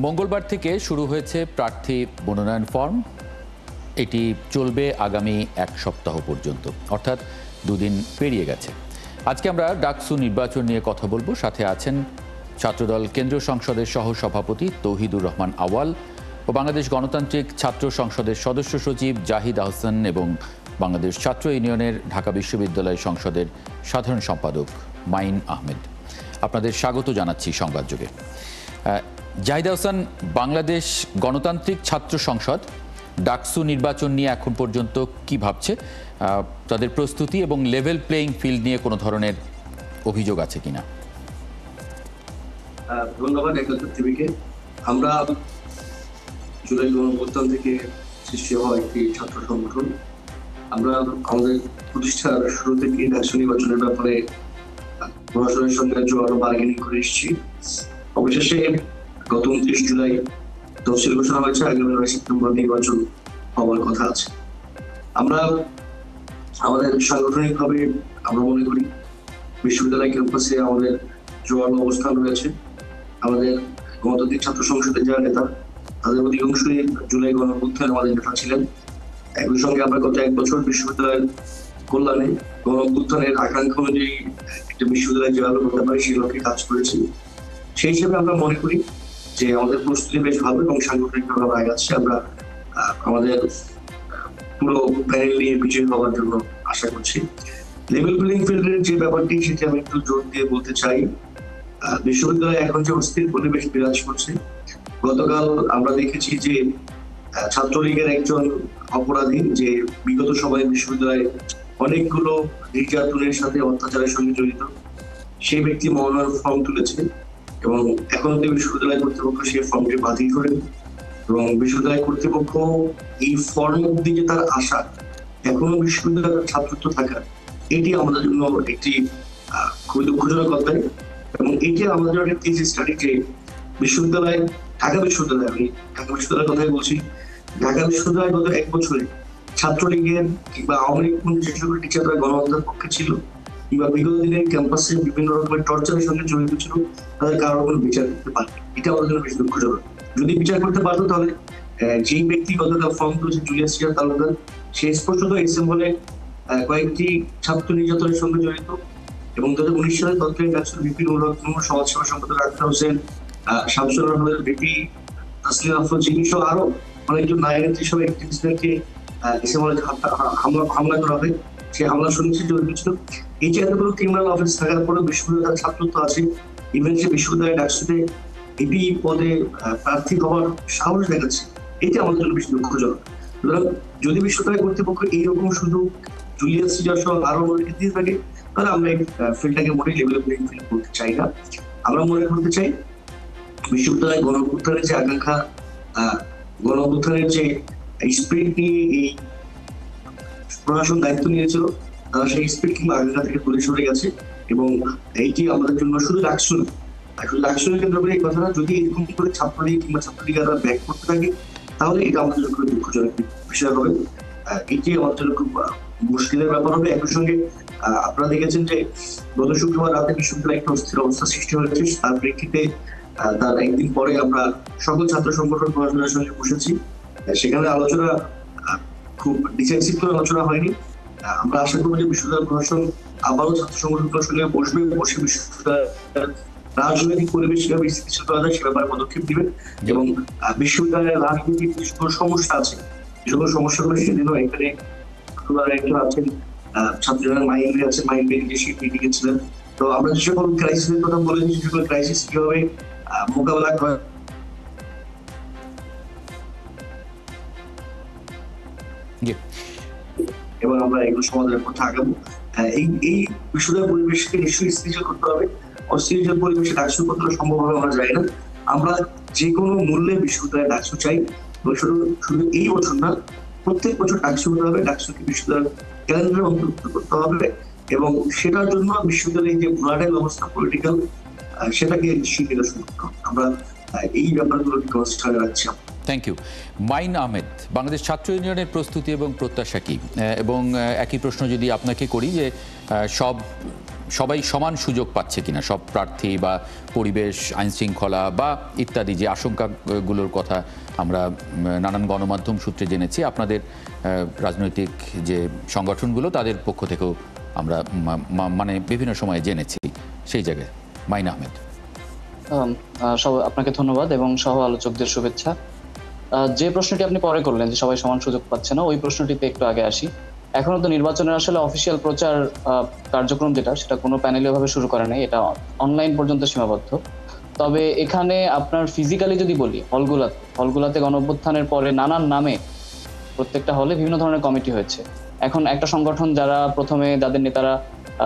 মঙ্গলবার থেকে শুরু হয়েছে প্রার্থী মনোনয়ন ফর্ম। এটি চলবে আগামী এক সপ্তাহ পর্যন্ত, অর্থাৎ দুদিন পেরিয়ে গেছে। আজকে আমরা ডাকসু নির্বাচন নিয়ে কথা বলবো। সাথে আছেন ছাত্রদল কেন্দ্রীয় সংসদের সহ সভাপতি তৌহিদুর রহমান আওয়াল ও বাংলাদেশ গণতান্ত্রিক ছাত্র সংসদের সদস্য সচিব জাহিদ আহসান এবং বাংলাদেশ ছাত্র ইউনিয়নের ঢাকা বিশ্ববিদ্যালয় সংসদের সাধারণ সম্পাদক মাইন আহমেদ। আপনাদের স্বাগত জানাচ্ছি সংবাদযোগে। জাহিদ আহসান, বাংলাদেশ গণতান্ত্রিক ছাত্র সংসদ ডাকসু নির্বাচন নিয়ে এখন পর্যন্ত কি ভাবছে? তাদের প্রস্তুতি এবং লেভেল প্লেইং ফিল্ড নিয়ে কোনো ধরনের অভিযোগ আছে কিনা? ধন্যবাদ একাত্তর টিভিকে। আমরা জুলাই গণঅভ্যুত্থান থেকে সৃষ্টি হওয়া একটি ছাত্র সংগঠন। আমরা আমাদের প্রতিষ্ঠার শুরু থেকে ডাকসু নির্বাচনের ব্যাপারে প্রশাসনের সঙ্গে জোরালো বার্গেনিং করে এসেছি। অবশেষে গত 29 জুলাই তফসিল ঘোষণা হয়েছে, আগামী 9 সেপ্টেম্বর নির্বাচন হওয়ার কথা আছে। আমরা আমাদের সাংগঠনিকভাবে আমরা মনে করি বিশ্ববিদ্যালয় ক্যাম্পাসে আমাদের জোরালো অবস্থান রয়েছে। আমাদের গণতান্ত্রিক ছাত্র সংসদের যারা নেতা, তাদের অধিকাংশই জুলাই গণঅভ্যুত্থানে আমাদের নেতা ছিলেন। একই সঙ্গে আমরা গত 1 বছর বিশ্ববিদ্যালয়ের কল্যাণে গণঅভ্যুত্থানের আকাঙ্ক্ষা অনুযায়ী একটা বিশ্ববিদ্যালয় যেভাবে করতে পারে সেই লক্ষ্যে কাজ করেছি। সেই হিসেবে আমরা মনে করি যে আমাদের প্রস্তুতি বেশ ভালো এবং সাংগঠনিকভাবে আমরা আগাচ্ছি। আমরা আমাদের পুরো প্যানেল নিয়ে বিজয়ী হওয়ার জন্য আশা করছি। লেভেল প্লেইং ফিল্ডের যে ব্যাপারটি, সেটি আমি একটু জোর দিয়ে বলতে চাই। বিশ্ববিদ্যালয়ে এখন যে অস্থির পরিবেশ বিরাজ করছে, গতকাল আমরা দেখেছি যে ছাত্রলীগের একজন অপরাধী যে বিগত সময়ে বিশ্ববিদ্যালয়ে অনেকগুলো নির্যাতনের সাথে অত্যাচারের সঙ্গে জড়িত, সেই ব্যক্তি মনোনয়ন ফর্ম তুলেছে এবং এখন অব্দি বিশ্ববিদ্যালয় কর্তৃপক্ষ সেই ফর্মটি বাতিল করেন এবং বিশ্ববিদ্যালয় কর্তৃপক্ষ এই ফর্ম অব্দি যে তার আশা এখনো বিশ্ববিদ্যালয়ের ছাত্রত্ব থাকা, এটি আমাদের জন্য একটি খুবই দুঃখজনক কথা। এবং এটি আমাদের একটা থিসিস স্টাডি যে বিশ্ববিদ্যালয়, ঢাকা বিশ্ববিদ্যালয়, আমি ঢাকা বিশ্ববিদ্যালয়ের কথাই বলছি, ঢাকা বিশ্ববিদ্যালয় গত 1 বছরে ছাত্রলীগের কিংবা আওয়ামী লীগ যে সকল টিচাররা গণহত্যার পক্ষে ছিল কিংবা বিগত দিনে ক্যাম্পাসে বিভিন্ন রকমের টর্চারের সঙ্গে জড়িত ছিল, তাদের কারোর কোনো বিচার করতে পারে। এটা আমাদের জন্য বেশি দুঃখজনক। যদি বিচার করতে পারতো তাহলে যেই ব্যক্তি গতকাল ফর্ম তুলেছে জুলিয়াস সিয়ার তালুকদার, সে স্পষ্টত এসএম হলে কয়েকটি ছাত্র নির্যাতনের সঙ্গে জড়িত এবং 2019 সালে তৎকালীন ডাকসুর ভিপি সমাজসেবা সম্পাদক আক্তার হোসেন, শামসুর রহমানের ভিপি তাসলিমা আফরোজ সহ আরো অনেকজন নারী সহ অ্যাক্টিভিস্টদেরকে এসএম হলে হামলা করা হয়। সেই হামলা শুনেছি জড়িত ছিল। এই যে এতগুলো ক্রিমিনাল অফেন্স থাকার পরে বিশ্ববিদ্যালয়ের ছাত্রত্ব আছে, ইভেন সে বিশ্ববিদ্যালয় ডাকসুতে এপি পদে প্রার্থী হওয়ার সাহস দেখাচ্ছে, এটি আমাদের জন্য বেশি দুঃখজনক। সুতরাং যদি বিশ্ববিদ্যালয় কর্তৃপক্ষ এইরকম সুযোগ জুলিয়াস সিজার সহ আরো অনেকে দিয়ে থাকে, তাহলে আমরা এই ফিল্ডটাকে মোটেই লেভেল প্লেইং ফিল্ড করতে চাই না। আমরা মনে করতে চাই বিশ্ববিদ্যালয় গণঅভ্যুত্থানের যে আকাঙ্ক্ষা, গণঅভ্যুত্থানের যে স্পিরিট নিয়ে এই প্রশাসন দায়িত্ব নিয়েছিল, তারা সেই স্পিরিট কিংবা আকাঙ্ক্ষা থেকে দূরে সরে গেছে এবং এইটি আমাদের জন্য শুধু ডাকসু না, শুধু ডাকসুকে কেন্দ্র করে এই কথাটা যদি এরকম করে ছাত্রলীগ কিংবা ছাত্রলীগরা ব্যাক করতে থাকে, তাহলে এটা আমাদের জন্য খুবই দুঃখজনক বিষয় হবে। এটি আমাদের জন্য খুব মুশকিলের ব্যাপার হবে। একই সঙ্গে আপনারা দেখেছেন যে গত শুক্রবার রাতে বিশ্ববিদ্যালয়ে একটা অস্থির অবস্থা সৃষ্টি হয়েছে। তার প্রেক্ষিতে তার একদিন পরে আমরা সকল ছাত্র সংগঠন প্রশাসনের সঙ্গে বসেছি। সেখানে আলোচনা খুব ডিসেন্সিভ করে আলোচনা হয়নি। আমরা আশা করবো যে বিশ্ববিদ্যালয় প্রশাসন আবারও ছাত্র সংগঠনগুলোর সঙ্গে বসবে, বসে বিশ্ববিদ্যালয়ের রাজনৈতিক পরিবেশ কিভাবে স্থিতিশীল করা যায় সে ব্যাপারে পদক্ষেপ দিবেন এবং বিশ্ববিদ্যালয়ের রাজনৈতিক যে সকল সমস্যা আছে, যে সকল সমস্যাগুলো সেদিনও এখানে একজন আছেন ছাত্ররা মাইন্ড আছে, মাইন্ড যে সেই মিটিং ছিলেন। তো আমরা যে সকল ক্রাইসিসের কথা বলেছি, যে সকল ক্রাইসিস কিভাবে মোকাবেলা করা এবং আমরা এগুলো সমাধানের পথে আগাবো। এই বিশ্ববিদ্যালয় পরিবেশকে নিশ্চয়ই স্থিতিশীল করতে হবে। অস্থিতিশীল পরিবেশে ডাকসু কতটা সম্ভব হবে আমরা জানি না। আমরা যে কোনো মূল্যে বিশ্ববিদ্যালয়ে ডাকসু চাই এবং শুধু এই বছর না, প্রত্যেক বছর ডাকসু হতে হবে। ডাকসুকে বিশ্ববিদ্যালয়ের ক্যালেন্ডারে অন্তর্ভুক্ত করতে হবে এবং সেটার জন্য বিশ্ববিদ্যালয়ের যে ভোলাটাইল অবস্থা পলিটিক্যাল, সেটাকে নিশ্চয়ই নিরসন করতে হবে। আমরা এই ব্যাপারগুলোকে কনসিডারে রাখছি। Thank you. মাইন আহমেদ, বাংলাদেশ ছাত্র ইউনিয়নের প্রস্তুতি এবং প্রত্যাশা কি? এবং একই প্রশ্ন যদি আপনাকে করি যে সব সবাই সমান সুযোগ পাচ্ছে কিনা, সব প্রার্থী বা পরিবেশ, আইনশৃঙ্খলা বা ইত্যাদি যে আশঙ্কাগুলোর কথা আমরা নানান গণমাধ্যম সূত্রে জেনেছি, আপনাদের রাজনৈতিক যে সংগঠনগুলো তাদের পক্ষ থেকেও আমরা মানে বিভিন্ন সময়ে জেনেছি। সেই জায়গায় মাইনা আহমেদ। আপনাকে ধন্যবাদ এবং সহ আলোচকদের শুভেচ্ছা। যে প্রশ্নটি আপনি পরে করলেন যে সবাই সমান সুযোগ পাচ্ছে না, ওই প্রশ্নটিতে একটু আগে আসি। এখনো তো নির্বাচনের আসলে অফিসিয়াল প্রচার কার্যক্রম সেটা কোনো প্যানেলীয় ভাবে শুরু করে নাই, এটা অনলাইন পর্যন্ত সীমাবদ্ধ। তবে এখানে আপনার ফিজিক্যালি যদি বলি, হলগুলাতে গণঅভ্যুত্থানের পরে নানান নামে প্রত্যেকটা হলে বিভিন্ন ধরনের কমিটি হয়েছে। এখন একটা সংগঠন যারা প্রথমে যাদের নেতারা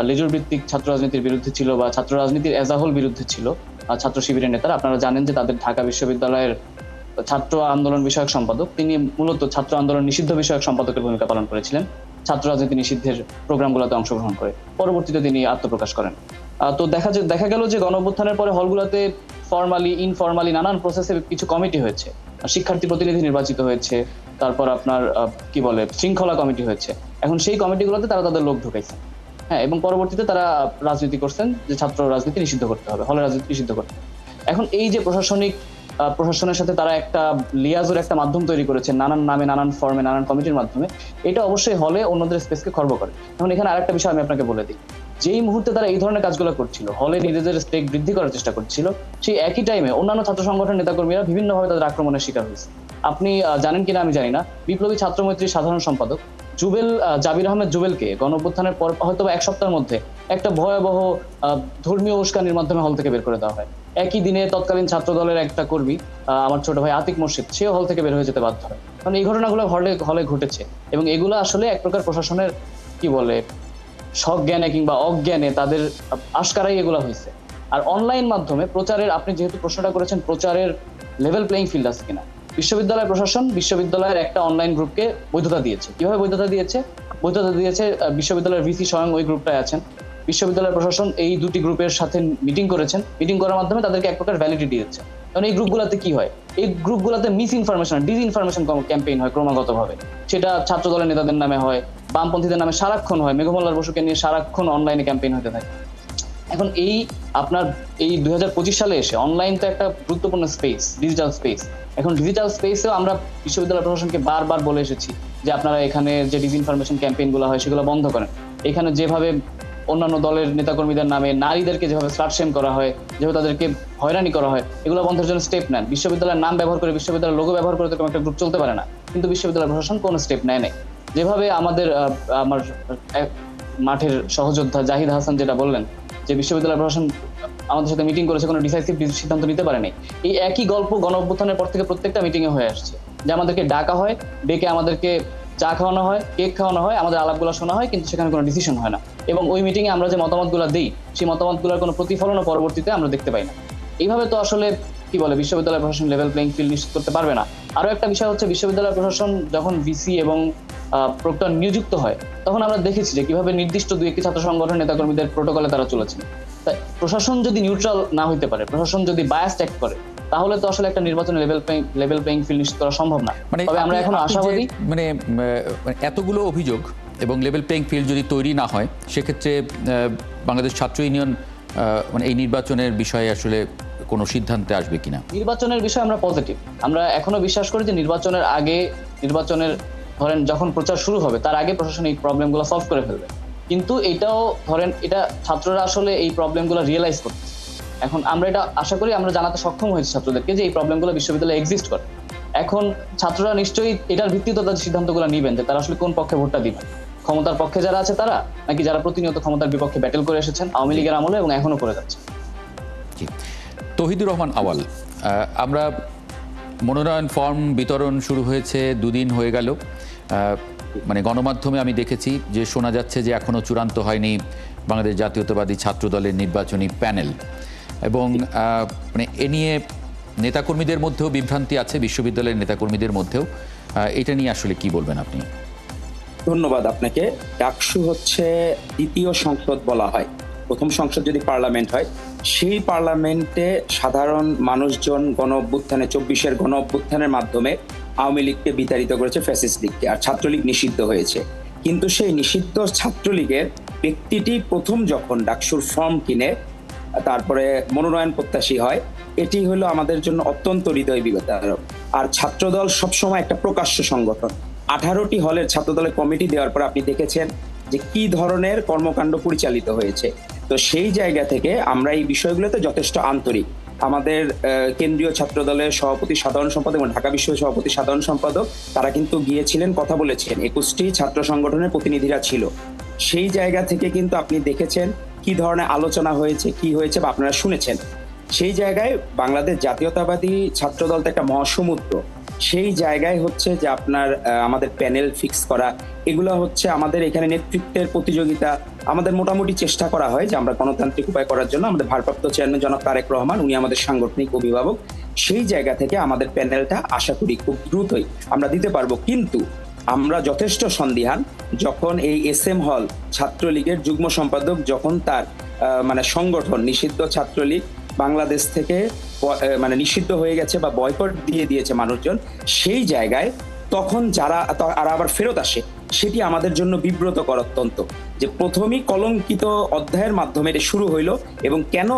লেজুর ভিত্তিক ছাত্র রাজনীতির বিরুদ্ধে ছিল বা ছাত্র রাজনীতির এজ আ হোল বিরুদ্ধে ছিল, ছাত্র শিবিরের নেতারা, আপনারা জানেন যে তাদের ঢাকা বিশ্ববিদ্যালয়ের ছাত্র আন্দোলন বিষয়ক সম্পাদক, তিনি মূলত ছাত্র আন্দোলন নিষিদ্ধ বিষয়ক সম্পাদকের ভূমিকা পালন করেছিলেন ছাত্র রাজনীতি নিষিদ্ধের প্রোগ্রামগুলোতে অংশগ্রহণ করে। পরবর্তীতে তিনি আত্মপ্রকাশ করেন। তো দেখা গেল যে গণঅভ্যুত্থানের পরে হলগুলোতে ফর্মালি ইনফর্মালি নানান প্রসেসে কিছু কমিটি হয়েছে, শিক্ষার্থী প্রতিনিধি নির্বাচিত হয়েছে, তারপর আপনার শৃঙ্খলা কমিটি হয়েছে। এখন সেই কমিটিগুলোতে তারা তাদের লোক ঢুকাইছে, হ্যাঁ, এবং পরবর্তীতে তারা রাজনীতি করছেন যে ছাত্র রাজনীতি নিষিদ্ধ করতে হবে, হলে রাজনীতি নিষিদ্ধ করতে হবে। এখন এই যে প্রশাসনের সাথে তারা একটা লিয়াজোর একটা মাধ্যম তৈরি করেছে নানান নামে, নানান ফর্মে, নানান কমিটির মাধ্যমে, এটা অবশ্যই হলে অন্যদের স্পেসকে খর্ব করে। এখন এখানে আরেকটা বিষয় আমি আপনাকে বলে দিই, যেই মুহূর্তে তারা এই ধরনের কাজগুলো করছিল, হলে নিজেদের স্টেক বৃদ্ধি করার চেষ্টা করছিল, সেই একই টাইমে অন্যান্য ছাত্র সংগঠনের নেতাকর্মীরা বিভিন্নভাবে তাদের আক্রমণের শিকার হয়েছে। আপনি জানেন কিনা আমি জানি না, বিপ্লবী ছাত্র মৈত্রীর সাধারণ সম্পাদক জাবির আহমেদ জুবেলকে গণঅভ্যুত্থানের পর হয়তো এক সপ্তাহের মধ্যে একটা ভয়াবহ ধর্মীয় উস্কানির মাধ্যমে হল থেকে বের করে দেওয়া হয়। একই দিনে তৎকালীন ছাত্র দলের একটা কর্মী, আমার ছোট ভাই আতিক মোর্শেদ, সেও হল থেকে বের হয়ে যেতে বাধ্য হয়। কারণ এই ঘটনাগুলো হলে ঘটেছে এবং এগুলো আসলে এক প্রকার প্রশাসনের সজ্ঞানে কিংবা অজ্ঞানে তাদের আশকারাই এগুলো হয়েছে। আর অনলাইন মাধ্যমে প্রচারের, আপনি যেহেতু প্রশ্নটা করেছেন প্রচারের লেভেল প্লেইং ফিল্ড আছে কিনা, বিশ্ববিদ্যালয় প্রশাসন বিশ্ববিদ্যালয়ের একটা অনলাইন গ্রুপকে বৈধতা দিয়েছে। কিভাবে বৈধতা দিয়েছে? বিশ্ববিদ্যালয়ের ভিসি স্বয়ং ওই গ্রুপটায় আছেন। বিশ্ববিদ্যালয় প্রশাসন এই দুটি গ্রুপের সাথে মিটিং করেছেন, মিটিং করার মাধ্যমে তাদেরকে এক প্রকার ভ্যালিডিটি দিচ্ছে। কারণ এই গ্রুপগুলোতে কি হয়, এই গ্রুপগুলোতে মিস ইনফরমেশন, ডিসইনফরমেশন ক্যাম্পেইন হয় ক্রমাগতভাবে। সেটা ছাত্র দলের নেতাদের নামে হয়, বামপন্থীদের নামে সারাক্ষণ হয়, মেঘমল্লার বসুকে নিয়ে সারাক্ষণ অনলাইনে ক্যাম্পেইন হতে থাকে। এখন এই 2025 সালে এসে অনলাইন তো একটা গুরুত্বপূর্ণ স্পেস, ডিজিটাল স্পেস। এখন ডিজিটাল স্পেসেও আমরা বিশ্ববিদ্যালয় প্রশাসনকে বারবার বলে এসেছি যে আপনারা এখানে যে ডিসইনফরমেশন ক্যাম্পেইন গুলো হয় সেগুলো বন্ধ করেন। এখানে যেভাবে অন্যান্য দলের নেতাকর্মীদের নামে নারীদেরকে যেভাবে স্লাট শেম করা হয়, যেভাবে তাদেরকে হয়রানি করা হয়, এগুলো বন্ধের জন্য স্টেপ নেন। বিশ্ববিদ্যালয়ের নাম ব্যবহার করে, বিশ্ববিদ্যালয়ের লোগো ব্যবহার করে তো একটা গ্রুপ চলতে পারে না, কিন্তু বিশ্ববিদ্যালয় প্রশাসন কোনো স্টেপ নেয় নাই। যেভাবে আমার মাঠের সহযোদ্ধা জাহিদ হাসান যেটা বললেন যে বিশ্ববিদ্যালয় প্রশাসন আমাদের সাথে মিটিং করেছে, কোনো ডিসাইসিভ সিদ্ধান্ত নিতে পারেনি, এই একই গল্প গণঅভ্যুত্থানের পর থেকে প্রত্যেকটা মিটিং এ হয়ে আসছে। যে আমাদেরকে ডাকা হয়, ডেকে আমাদেরকে চা খাওয়ানো হয়, কেক খাওয়ানো হয়, আমাদের আলাপগুলো শোনা হয়, কিন্তু সেখানে কোনো ডিসিশন হয় না। এবং ওই মিটিং এ আমরা যে মতামতগুলো দিই, সেই মতামতগুলোর কোনো প্রতিফলনও পরবর্তীতে আমরা দেখতে পাই না। এইভাবে তো আসলে বিশ্ববিদ্যালয় প্রশাসন লেভেল প্লেইং ফিল্ড নিশ্চিত করতে পারবে না। আরো একটা বিষয় হচ্ছে, বিশ্ববিদ্যালয় প্রশাসন যখন ভিসি এবং প্রক্টর নিযুক্ত হয়, তখন আমরা দেখেছি যে কিভাবে নির্দিষ্ট দুই একটি ছাত্র সংগঠন নেতাকর্মীদের প্রোটোকলে তারা চলেছেন। তাই প্রশাসন যদি নিউট্রাল না হইতে পারে, প্রশাসন যদি বায়াসড অ্যাক্ট করে, তাহলে তো আসলে একটা নির্বাচনের লেভেল প্লেইং ফিল্ড নিশ্চিত করা সম্ভব না। তবে আমরা এখন আশাবাদী, এতগুলো অভিযোগ এবং লেভেল প্লেইং ফিল্ড যদি তৈরি না হয়, সেক্ষেত্রে বাংলাদেশ ছাত্র ইউনিয়ন এই নির্বাচনের বিষয়ে আসলে কোনো সিদ্ধান্তে আসবে কিনা? নির্বাচনের বিষয়ে আমরা পজিটিভ। আমরা এখনো বিশ্বাস করি যে নির্বাচনের আগে, ধরেন যখন প্রচার শুরু হবে তার আগে প্রশাসন এই প্রবলেমগুলো সলভ করে ফেলবে। কিন্তু এটাও এটা ছাত্ররা আসলে এই প্রবলেমগুলো রিয়েলাইজ করছে। এখন আমরা এটা আশা করি আমরা জানাতে সক্ষম হয়েছি ছাত্রদেরকে যে এই প্রবলেমগুলো বিশ্ববিদ্যালয়ে এক্সিস্ট করে। এখন ছাত্ররা নিশ্চয়ই এটার ভিত্তিতে তাদের সিদ্ধান্তগুলো নেবেন যে তারা আসলে কোন পক্ষে ভোটটা দিবেন। ক্ষমতার পক্ষে যারা আছে তারা, নাকি যারা প্রতিনিয়ত ক্ষমতার বিপক্ষে ব্যাটেল করে এসেছেন আওয়ামী লীগের আমলে এবং এখনো করে যাচ্ছে। তৌহিদুর রহমান আওয়াল, আমরা মনোনয়ন ফর্ম বিতরণ শুরু হয়েছে, 2 দিন হয়ে গেল। গণমাধ্যমে আমি দেখেছি যে শোনা যাচ্ছে যে এখনো চূড়ান্ত হয়নি বাংলাদেশ জাতীয়তাবাদী ছাত্র দলের নির্বাচনী প্যানেল, এবং এ নিয়ে নেতাকর্মীদের মধ্যেও বিভ্রান্তি আছে, বিশ্ববিদ্যালয়ের নেতাকর্মীদের মধ্যেও। এটা নিয়ে আসলে কি বলবেন আপনি? ধন্যবাদ আপনাকে। ডাকসু হচ্ছে দ্বিতীয় সংসদ বলা হয়। প্রথম সংসদ যদি পার্লামেন্ট হয়, সেই পার্লামেন্টে সাধারণ মানুষজন গণ অভ্যুত্থানে 24-এর গণ অভ্যুত্থানের মাধ্যমে আওয়ামী লীগকে বিতাড়িত করেছে, ফ্যাসিস্ট লীগকে, আর ছাত্রলীগ নিষিদ্ধ হয়েছে। কিন্তু সেই নিষিদ্ধ ছাত্রলীগের ব্যক্তিটি প্রথম যখন ডাকসুর ফর্ম কিনে তারপরে মনোনয়ন প্রত্যাশী হয়, এটি হলো আমাদের জন্য অত্যন্ত হৃদয় বিগতারক। আর ছাত্রদল সবসময় একটা প্রকাশ্য সংগঠন। 18টি হলের ছাত্রদলের কমিটি দেওয়ার পর আপনি দেখেছেন যে কি ধরনের কর্মকাণ্ড পরিচালিত হয়েছে। তো সেই জায়গা থেকে আমরা এই বিষয়গুলোতে যথেষ্ট আন্তরিক। আমাদের কেন্দ্রীয় ছাত্র দলের সভাপতি সাধারণ সম্পাদক এবং ঢাকা বিশ্ববিদ্যালয়ের সভাপতি সাধারণ সম্পাদক তারা কিন্তু গিয়েছিলেন, কথা বলেছেন, 21টি ছাত্র সংগঠনের প্রতিনিধিরা ছিল। সেই জায়গা থেকে কিন্তু আপনি দেখেছেন কি ধরনের আলোচনা হয়েছে, কি হয়েছে বা আপনারা শুনেছেন। সেই জায়গায় বাংলাদেশ জাতীয়তাবাদী ছাত্র দল তো একটা মহাসমুদ্র। সেই জায়গায় হচ্ছে যে আপনার আমাদের প্যানেল ফিক্স করা, এগুলো হচ্ছে আমাদের এখানে নেতৃত্বের প্রতিযোগিতা। আমাদের মোটামুটি চেষ্টা করা হয় যে আমরা গণতান্ত্রিক উপায় করার জন্য। আমাদের ভারপ্রাপ্ত চেয়ারম্যান জনাব তারেক রহমান, উনি আমাদের সাংগঠনিক অভিভাবক। সেই জায়গা থেকে আমাদের প্যানেলটা আশা করি খুব দ্রুতই আমরা দিতে পারবো। কিন্তু আমরা যথেষ্ট সন্দিহান যখন এই SM হল ছাত্রলীগের যুগ্ম সম্পাদক যখন তার মানে সংগঠন নিষিদ্ধ ছাত্রলীগ বাংলাদেশ থেকে মানে নিষিদ্ধ হয়ে গেছে বা বয়কট দিয়ে দিয়েছে মানুষজন, সেই জায়গায় তখন যারা আর আবার ফেরত আসে, সেটি আমাদের জন্য বিব্রতকর অত্যন্ত। যে প্রথমেই কলঙ্কিত অধ্যায়ের মাধ্যমে এটা শুরু হইলো এবং কেন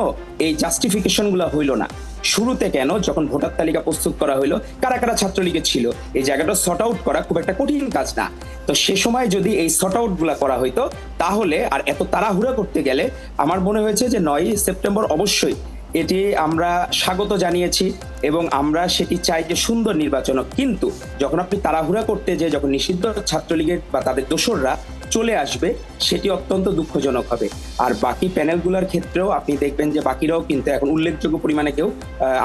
এই জাস্টিফিকেশনগুলো হইলো না শুরুতে, কেন যখন ভোটার তালিকা প্রস্তুত করা হইলো কারা কারা ছাত্রলীগে ছিল, এই জায়গাটা সর্ট আউট করা খুব একটা কঠিন কাজ না। তো সে সময় যদি এই সর্ট আউট গুলা করা হইতো তাহলে আর এত তাড়াহুড়া করতে গেলে আমার মনে হয়েছে যে 9ই সেপ্টেম্বর অবশ্যই এটি আমরা স্বাগত জানিয়েছি এবং আমরা সেটি চাই যে সুন্দর নির্বাচন হোক। কিন্তু যখন আপনি তাড়াহুড়া করতে যে যখন নিষিদ্ধ ছাত্রলীগের বা তাদের দোসররা চলে আসবে, সেটি অত্যন্ত দুঃখজনক হবে। আর বাকি প্যানেলগুলোর ক্ষেত্রেও আপনি দেখবেন যে বাকিরাও কিন্তু এখন উল্লেখযোগ্য পরিমাণে কেউ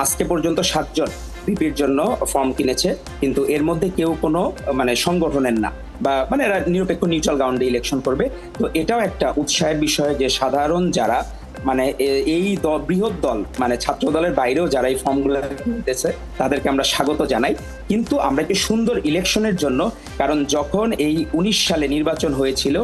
আজকে পর্যন্ত 7 জন ভিপির জন্য ফর্ম কিনেছে, কিন্তু এর মধ্যে কেউ কোনো মানে সংগঠনের না বা মানে এরা নিরপেক্ষ নিউট্রাল গ্রাউন্ডে ইলেকশন করবে। তো এটাও একটা উৎসাহের বিষয় যে সাধারণ যারা মানে এই বৃহৎ দল মানে ছাত্র দলের বাইরেও যারা এই ফর্মগুলো কিনতেছে তাদেরকে আমরা স্বাগত জানাই। কিন্তু আমরা কি সুন্দর ইলেকশনের জন্য, কারণ যখন এই 19 সালে নির্বাচন হয়েছিল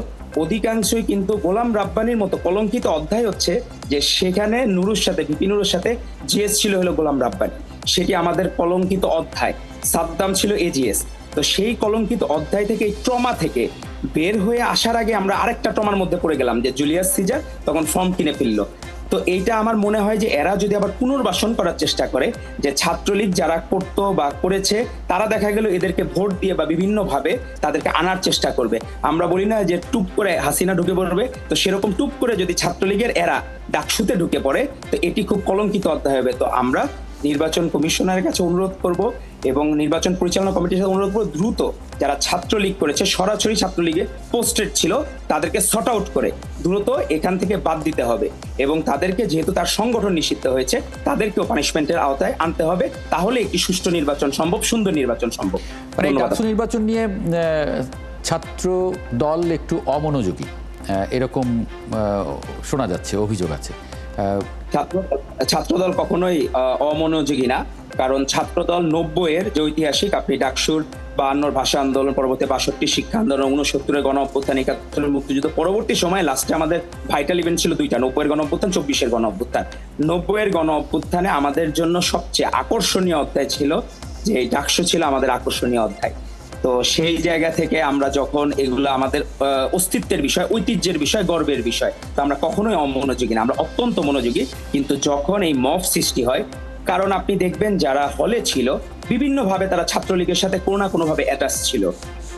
অধিকাংশই কিন্তু গোলাম রাব্বানির মতো কলঙ্কিত অধ্যায় হচ্ছে যে সেখানে নুরুর সাথে ভিপি নুরুর সাথে জিএস ছিল হলো গোলাম রাব্বানি, সেটি আমাদের কলঙ্কিত অধ্যায়। সাদ্দাম ছিল এজিএস। তো সেই কলঙ্কিত অধ্যায় থেকে, এই ট্রমা থেকে বের হয়ে আসার আগে আমরা আরেকটা ট্রমার মধ্যে পড়ে গেলাম যে জুলিয়াস সিজার তখন ফর্ম কিনে ফেললো। তো এইটা আমার মনে হয় যে এরা যদি আবার পুনর্বাসন করার চেষ্টা করে, যে ছাত্রলীগ যারা করতো বা করেছে তারা দেখা গেল এদেরকে ভোট দিয়ে বা বিভিন্ন ভাবে তাদেরকে আনার চেষ্টা করবে। আমরা বলি না যে টুপ করে হাসিনা ঢুকে পড়বে, তো সেরকম টুপ করে যদি ছাত্রলীগের এরা ডাকসুতে ঢুকে পড়ে তো এটি খুব কলঙ্কিত অধ্যায় হবে। তো আমরা নির্বাচন কমিশনারের কাছে অনুরোধ করব এবং নির্বাচন পরিচালনা কমিটির সাথে অনুরোধ করব দ্রুত যারা ছাত্রলীগ করেছে, সরাসরি ছাত্রলীগে পোস্টেড ছিল, তাদেরকে সর্ট আউট করে দ্রুত এখান থেকে বাদ দিতে হবে এবং তাদেরকে, যেহেতু তার সংগঠন নিষিদ্ধ হয়েছে, তাদেরকেও পানিশমেন্টের আওতায় আনতে হবে। তাহলে একটি সুষ্ঠু নির্বাচন সম্ভব, সুন্দর নির্বাচন সম্ভব। মানে ডাকসু নির্বাচন নিয়ে ছাত্র দল একটু অমনোযোগী এরকম শোনা যাচ্ছে, অভিযোগ আছে। ছাত্রদল কখনোই অমনোযোগী না, কারণ ছাত্রদল 90-এর যে ঐতিহাসিক, আপনি ডাকসুর 52 ভাষা আন্দোলন, পরবর্তী 62 শিক্ষা আন্দোলন, 69-এর গণ অভ্যুত্থান, 71-এর মুক্তিযুদ্ধ, পরবর্তী সময়ে লাস্টে আমাদের ভাইটাল ইভেন্ট ছিল 2টা, 90-এর গণ অভ্যুত্থান, 24-এর গণ অভ্যুত্থান। 90-এর গণ অভ্যুত্থানে আমাদের জন্য সবচেয়ে আকর্ষণীয় অধ্যায় ছিল যে ডাকসু ছিল আমাদের আকর্ষণীয় অধ্যায়। তো সেই জায়গা থেকে আমরা যখন এগুলো আমাদের অস্তিত্বের বিষয়, ঐতিহ্যের বিষয়, গর্বের বিষয়, তো আমরা কখনোই অমনোযোগী না, আমরা অত্যন্ত মনোযোগী। কিন্তু যখন এই মব সৃষ্টি হয়, কারণ আপনি দেখবেন যারা হলে ছিল বিভিন্নভাবে তারা ছাত্রলীগের সাথে কোনো না কোনোভাবে অ্যাটাচ ছিল,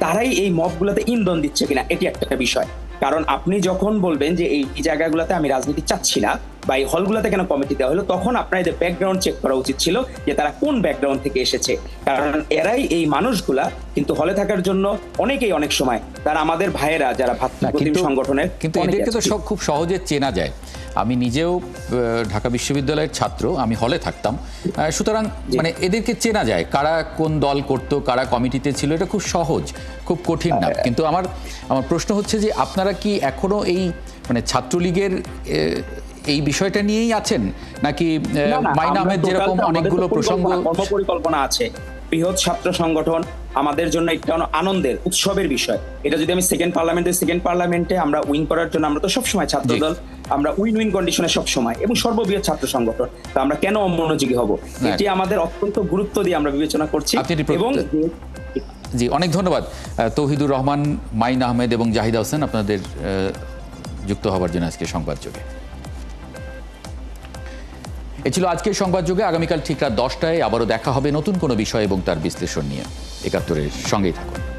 তারাই এই মবগুলোতে ইন্ধন দিচ্ছে কিনা এটি একটা বিষয়। কারণ আপনি যখন বলবেন যে এই জায়গাগুলোতে আমি রাজনীতি চাচ্ছি না বা এই হলগুলোতে কেন কমিটি দেওয়া হলো, তখন আপনার এদের ব্যাকগ্রাউন্ড চেক করা উচিত ছিল যে তারা কোন ব্যাকগ্রাউন্ড থেকে এসেছে। কারণ এরাই এই মানুষগুলা কিন্তু হলে থাকার জন্য অনেকেই অনেক সময় তারা আমাদের ভাইয়েরা যারা ভাতৃপ্রতিম সংগঠনের, কিন্তু এদেরকে তো খুব সহজে চেনা যায়। আমি নিজেও ঢাকা বিশ্ববিদ্যালয়ের ছাত্র, আমি হলে থাকতাম, সুতরাং মানে এদেরকে চেনা যায় কারা কোন দল করতো, কারা কমিটিতে ছিল, এটা খুব সহজ, খুব কঠিন না। কিন্তু আমার প্রশ্ন হচ্ছে যে আপনারা কি এখনো এই মানে ছাত্রলীগের এই বিষয়টা নিয়েই আছেন নাকি মাইন আহমেদ যেরকম অনেকগুলো প্রসঙ্গ, কর্মপরিকল্পনা আছে, বৃহৎ ছাত্র সংগঠন আমাদের জন্য একটা আনন্দের উৎসবের বিষয়। এটা যদি আমি সেকেন্ড পার্লামেন্টে আমরা উইন করার জন্য, আমরা তো সবসময় ছাত্রদল আমরা উইন কন্ডিশনে সবসময় এবং সর্ববৃহৎ ছাত্র সংগঠন, তো আমরা কেন অমনোযোগী হব? এটি আমাদের অত্যন্ত গুরুত্ব দিয়ে আমরা বিবেচনা করছি। এবং জি, অনেক ধন্যবাদ তৌহিদুর রহমান, মাইন আহমেদ এবং জাহিদা হোসেন, আপনাদের যুক্ত হওয়ার জন্য আজকে সংবাদ যোগে। এ ছিল আজকের সংবাদ যোগে। আগামীকাল ঠিক রাত 10টায় আবারও দেখা হবে নতুন কোনো বিষয় এবং তার বিশ্লেষণ নিয়ে। ৭১-এর সঙ্গেই থাকুন।